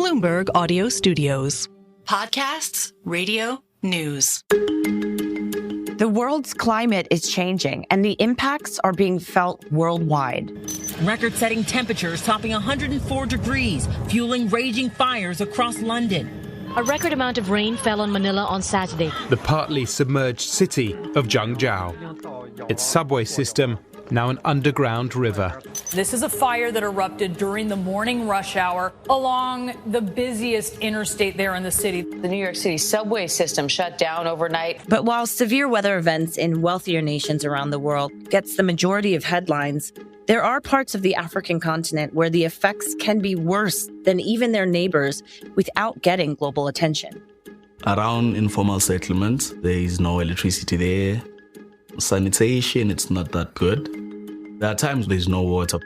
Bloomberg Audio Studios. Podcasts, radio, news. The world's climate is changing, and the impacts are being felt worldwide. Record-setting temperatures topping 104 degrees, fueling raging fires across London. A record amount of rain fell on Manila on Saturday. The partly submerged city of Zhangjiao. Its subway system now an underground river. This is a fire that erupted during the morning rush hour along the busiest interstate there in the city. The New York City subway system shut down overnight. But while severe weather events in wealthier nations around the world gets the majority of headlines, there are parts of the African continent where the effects can be worse than even their neighbors without getting global attention. Around informal settlements, there is no electricity there. Sanitation, it's not that good. There are times there's no water.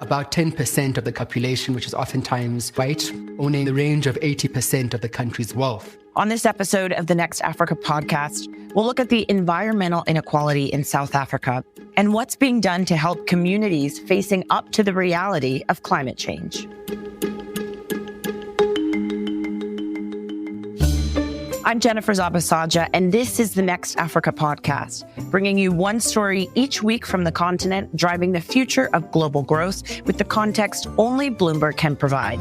About 10% of the population, which is oftentimes white, owning the range of 80% of the country's wealth. On this episode of the Next Africa podcast, we'll look at the environmental inequality in South Africa and what's being done to help communities facing up to the reality of climate change. I'm Jennifer Zabasajja, and this is the Next Africa podcast, bringing you one story each week from the continent, driving the future of global growth with the context only Bloomberg can provide.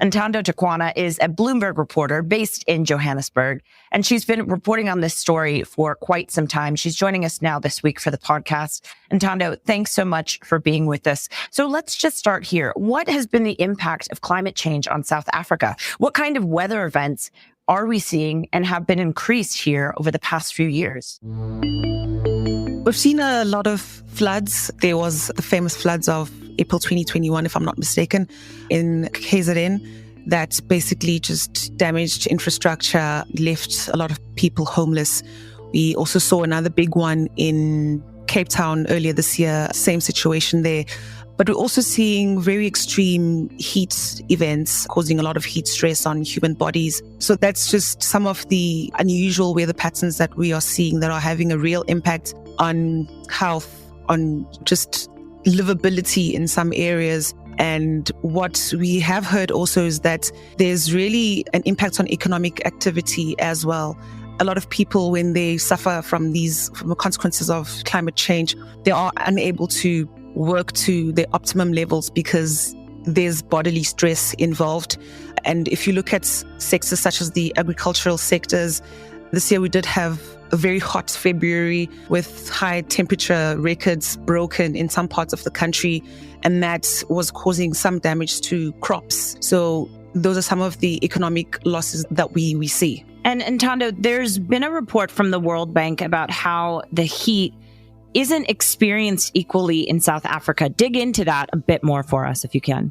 Ntando Thukwana is a Bloomberg reporter based in Johannesburg, and she's been reporting on this story for quite some time. She's joining us now this week for the podcast. Ntando, thanks so much for being with us. So let's just start here. What has been the impact of climate change on South Africa? What kind of weather events are we seeing and have been increased here over the past few years? We've seen a lot of floods. There was the famous floods of April 2021, if I'm not mistaken, in KZN that basically just damaged infrastructure, left a lot of people homeless. We also saw another big one in Cape Town earlier this year, same situation there. But we're also seeing very extreme heat events causing a lot of heat stress on human bodies. So that's just some of the unusual weather patterns that we are seeing that are having a real impact on health, on just livability in some areas. And what we have heard also is that there's really an impact on economic activity as well. A lot of people, when they suffer from the consequences of climate change, they are unable to work to their optimum levels because there's bodily stress involved. And if you look at sectors such as the agricultural sectors, this year we did have a very hot February with high temperature records broken in some parts of the country, and that was causing some damage to crops. So those are some of the economic losses that we see. And Ntando, there's been a report from the World Bank about how the heat isn't experienced equally in South Africa. Dig into that a bit more for us, if you can.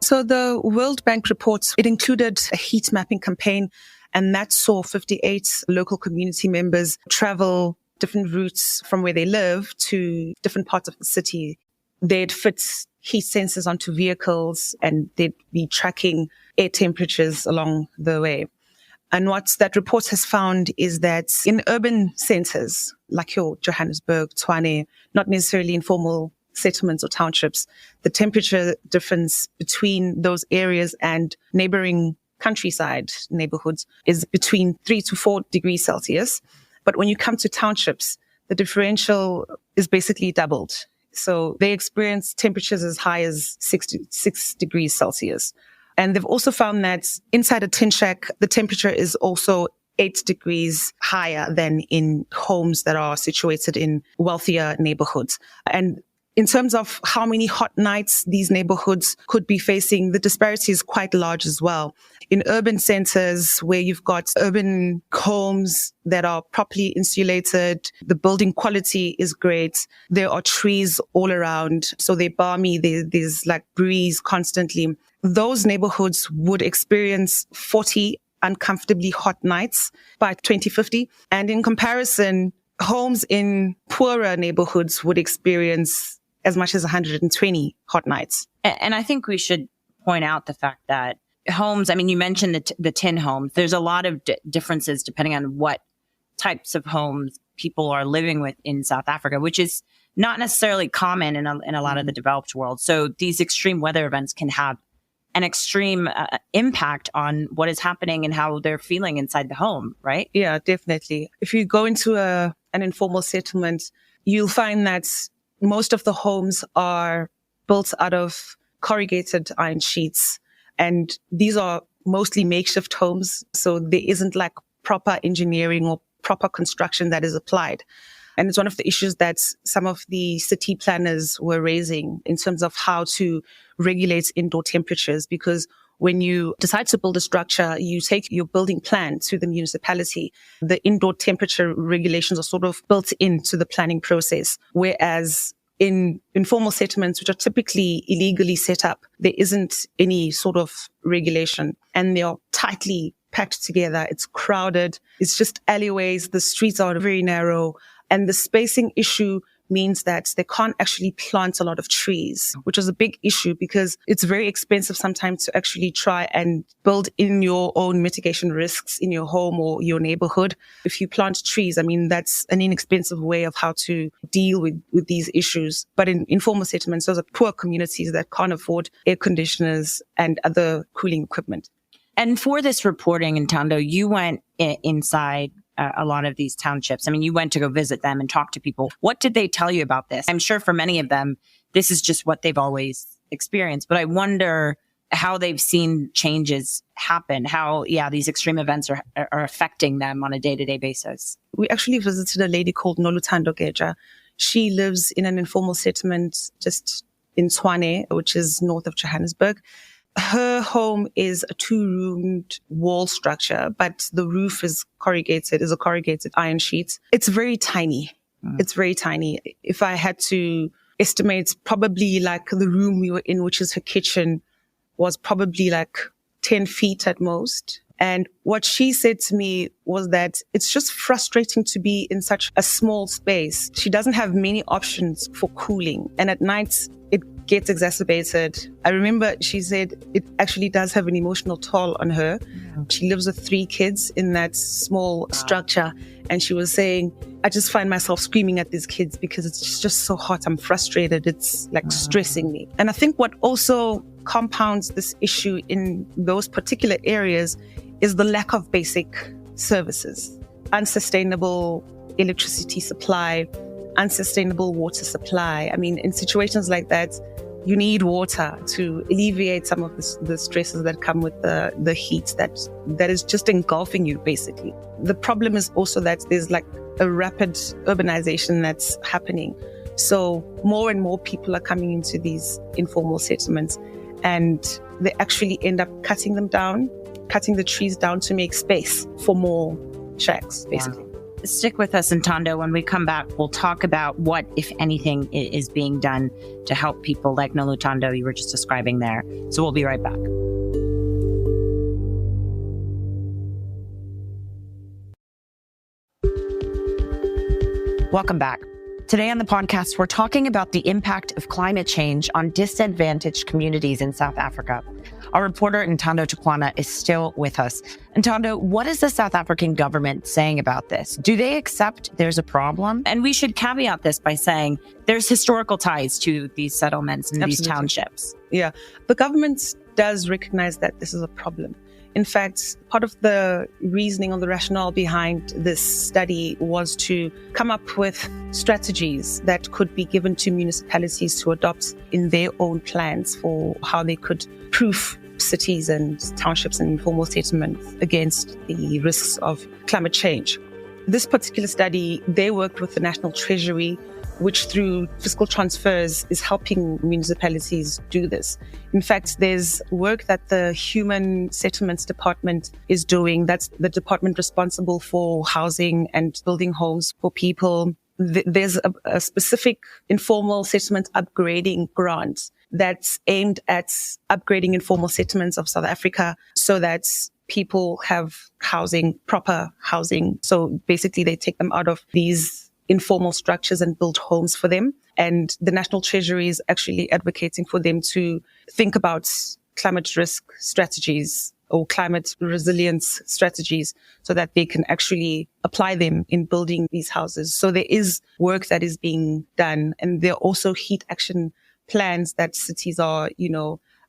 So the World Bank reports, it included a heat mapping campaign, and that saw 58 local community members travel different routes from where they live to different parts of the city. They'd fit heat sensors onto vehicles, and they'd be tracking air temperatures along the way. And what that report has found is that in urban centers, like your Johannesburg, Tshwane, not necessarily informal settlements or townships, the temperature difference between those areas and neighboring countryside neighborhoods is between 3 to 4 degrees Celsius. But when you come to townships, the differential is basically doubled. So they experience temperatures as high as 6 degrees Celsius. And they've also found that inside a tin shack, the temperature is also 8 degrees higher than in homes that are situated in wealthier neighborhoods. And in terms of how many hot nights these neighborhoods could be facing, the disparity is quite large as well. In urban centers where you've got urban homes that are properly insulated, the building quality is great. There are trees all around, so they're balmy. There's like breeze constantly. Those neighborhoods would experience 40 uncomfortably hot nights by 2050. And in comparison, homes in poorer neighborhoods would experience as much as 120 hot nights. And I think we should point out the fact that homes, I mean, you mentioned the tin homes. There's a lot of differences depending on what types of homes people are living with in South Africa, which is not necessarily common in a lot of the developed world. So these extreme weather events can have an extreme impact on what is happening and how they're feeling inside the home, right? Yeah, definitely. If you go into an informal settlement, you'll find that most of the homes are built out of corrugated iron sheets. And these are mostly makeshift homes. So there isn't like proper engineering or proper construction that is applied. And it's one of the issues that some of the city planners were raising in terms of how to regulate indoor temperatures, because when you decide to build a structure, you take your building plan to the municipality. The indoor temperature regulations are sort of built into the planning process, whereas in informal settlements, which are typically illegally set up, there isn't any sort of regulation, and they are tightly packed together. It's crowded. It's just alleyways. The streets are very narrow. And the spacing issue means that they can't actually plant a lot of trees, which is a big issue because it's very expensive sometimes to actually try and build in your own mitigation risks in your home or your neighborhood. If you plant trees, I mean, that's an inexpensive way of how to deal with these issues. But in informal settlements, those are poor communities that can't afford air conditioners and other cooling equipment. And for this reporting, Ntando, you went inside a lot of these townships. I mean, you went to go visit them and talk to people. What did they tell you about this? I'm sure for many of them, this is just what they've always experienced. But I wonder how they've seen changes happen, how, these extreme events are affecting them on a day-to-day basis. We actually visited a lady called Ntando Thukwana. She lives in an informal settlement just in Tshwane, which is north of Johannesburg. Her home is a 2-roomed wall structure, but the roof is a corrugated iron sheet. It's very tiny. It's very tiny. If I had to estimate, probably like the room we were in, which is her kitchen, was probably like 10 feet at most. And what she said to me was that it's just frustrating to be in such a small space. She doesn't have many options for cooling. And at night, it gets exacerbated. I remember she said it actually does have an emotional toll on her. She lives with 3 kids in that small structure. And she was saying, I just find myself screaming at these kids because it's just so hot. I'm frustrated. It's like stressing me. And I think what also compounds this issue in those particular areas is the lack of basic services, unsustainable electricity supply, unsustainable water supply. I mean, in situations like that, you need water to alleviate some of the stresses that come with the heat that is just engulfing you, basically. The problem is also that there's like a rapid urbanization that's happening. So more and more people are coming into these informal settlements, and they actually end up cutting the trees down to make space for more shacks, basically. Wow. Stick with us, Ntando. When we come back, we'll talk about what, if anything, is being done to help people like Ntando you were just describing there. So we'll be right back. Welcome back. Today on the podcast, we're talking about the impact of climate change on disadvantaged communities in South Africa. Our reporter, Ntando Thukwana, is still with us. Ntando, what is the South African government saying about this? Do they accept there's a problem? And we should caveat this by saying there's historical ties to these settlements and these townships. Yeah, the government does recognize that this is a problem. In fact, part of the reasoning or the rationale behind this study was to come up with strategies that could be given to municipalities to adopt in their own plans for how they could proof cities and townships and informal settlements against the risks of climate change. This particular study, they worked with the National Treasury, which through fiscal transfers is helping municipalities do this. In fact, there's work that the Human Settlements Department is doing. That's the department responsible for housing and building homes for people. There's a specific informal settlement upgrading grant that's aimed at upgrading informal settlements of South Africa so that people have housing, proper housing. So basically they take them out of these informal structures and build homes for them. And the National Treasury is actually advocating for them to think about climate risk strategies or climate resilience strategies so that they can actually apply them in building these houses. So there is work that is being done, and there are also heat action plans that cities are,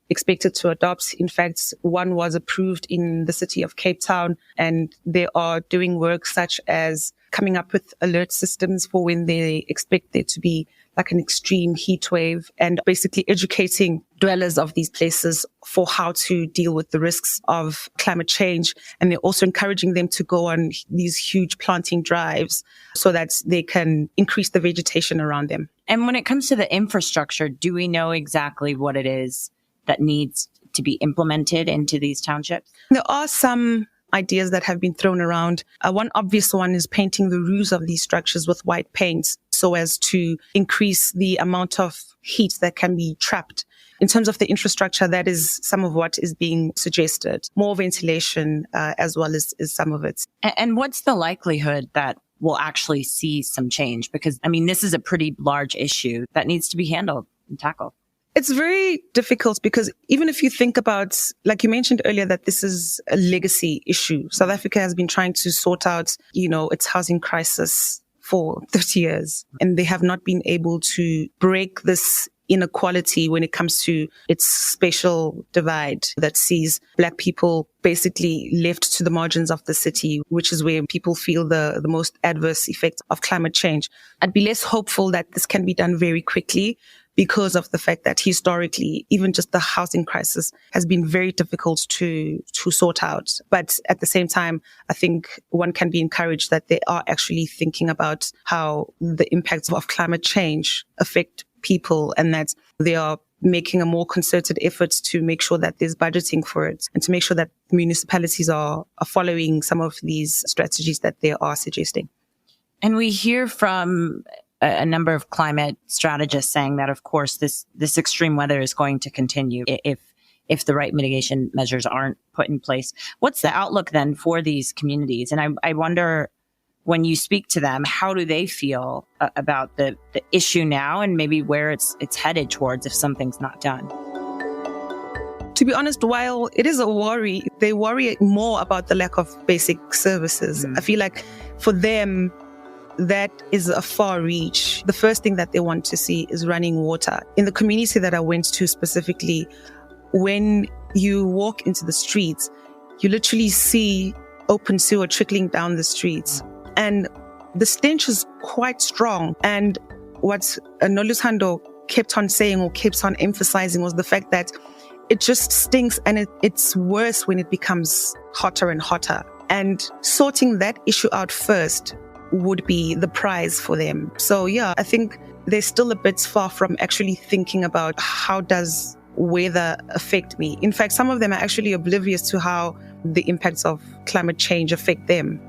expected to adopt. In fact, one was approved in the city of Cape Town, and they are doing work such as coming up with alert systems for when they expect there to be like an extreme heat wave, and basically educating dwellers of these places for how to deal with the risks of climate change. And they're also encouraging them to go on these huge planting drives so that they can increase the vegetation around them. And when it comes to the infrastructure, do we know exactly what it is that needs to be implemented into these townships? There are some ideas that have been thrown around. One obvious one is painting the roofs of these structures with white paints so as to increase the amount of heat that can be trapped. In terms of the infrastructure, that is some of what is being suggested. More ventilation as well as some of it. And what's the likelihood that we'll actually see some change? Because, this is a pretty large issue that needs to be handled and tackled. It's very difficult because even if you think about, like you mentioned earlier, that this is a legacy issue. South Africa has been trying to sort out, its housing crisis for 30 years, and they have not been able to break this inequality when it comes to its spatial divide that sees Black people basically left to the margins of the city, which is where people feel the most adverse effects of climate change. I'd be less hopeful that this can be done very quickly, because of the fact that historically, even just the housing crisis has been very difficult to sort out. But at the same time, I think one can be encouraged that they are actually thinking about how the impacts of climate change affect people, and that they are making a more concerted effort to make sure that there's budgeting for it, and to make sure that municipalities are following some of these strategies that they are suggesting. And we hear from a number of climate strategists saying that, of course, this extreme weather is going to continue if the right mitigation measures aren't put in place. What's the outlook then for these communities? And I wonder, when you speak to them, how do they feel about the issue now, and maybe where it's headed towards if something's not done? To be honest, while it is a worry, they worry more about the lack of basic services. I feel like for them, that is a far reach. The first thing that they want to see is running water. In the community that I went to specifically, when you walk into the streets, you literally see open sewer trickling down the streets. And the stench is quite strong. And what Ntando kept on saying, or keeps on emphasizing, was the fact that it just stinks, and it's worse when it becomes hotter and hotter. And sorting that issue out first would be the prize for them. So yeah, I think they're still a bit far from actually thinking about how does weather affect me. In fact, some of them are actually oblivious to how the impacts of climate change affect them.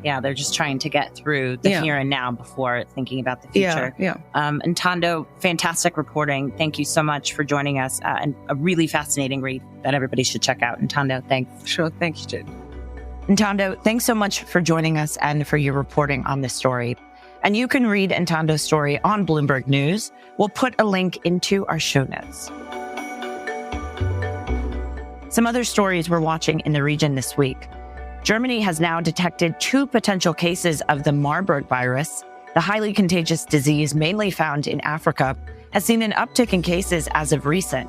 Yeah, they're just trying to get through the here and now before thinking about the future. Ntando, fantastic reporting. Thank you so much for joining us, and a really fascinating read that everybody should check out. Ntando, thanks. Sure, thank you, Jen. Ntando, thanks so much for joining us and for your reporting on this story. And you can read Ntando's story on Bloomberg News. We'll put a link into our show notes. Some other stories we're watching in the region this week. Germany has now detected 2 potential cases of the Marburg virus. The highly contagious disease, mainly found in Africa, has seen an uptick in cases as of recent.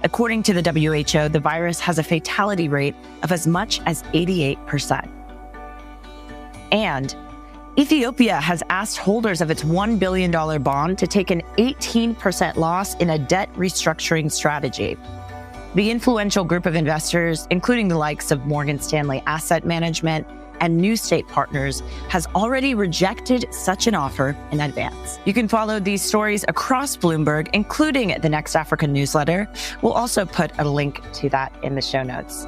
According to the WHO, the virus has a fatality rate of as much as 88%. And Ethiopia has asked holders of its $1 billion bond to take an 18% loss in a debt restructuring strategy. The influential group of investors, including the likes of Morgan Stanley Asset Management and New State Partners, has already rejected such an offer in advance. You can follow these stories across Bloomberg, including the Next Africa newsletter. We'll also put a link to that in the show notes.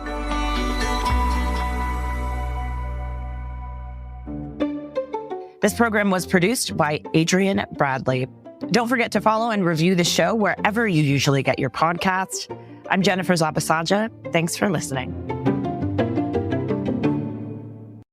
This program was produced by Adrian Bradley. Don't forget to follow and review the show wherever you usually get your podcasts. I'm Jennifer Zabasajja. Thanks for listening.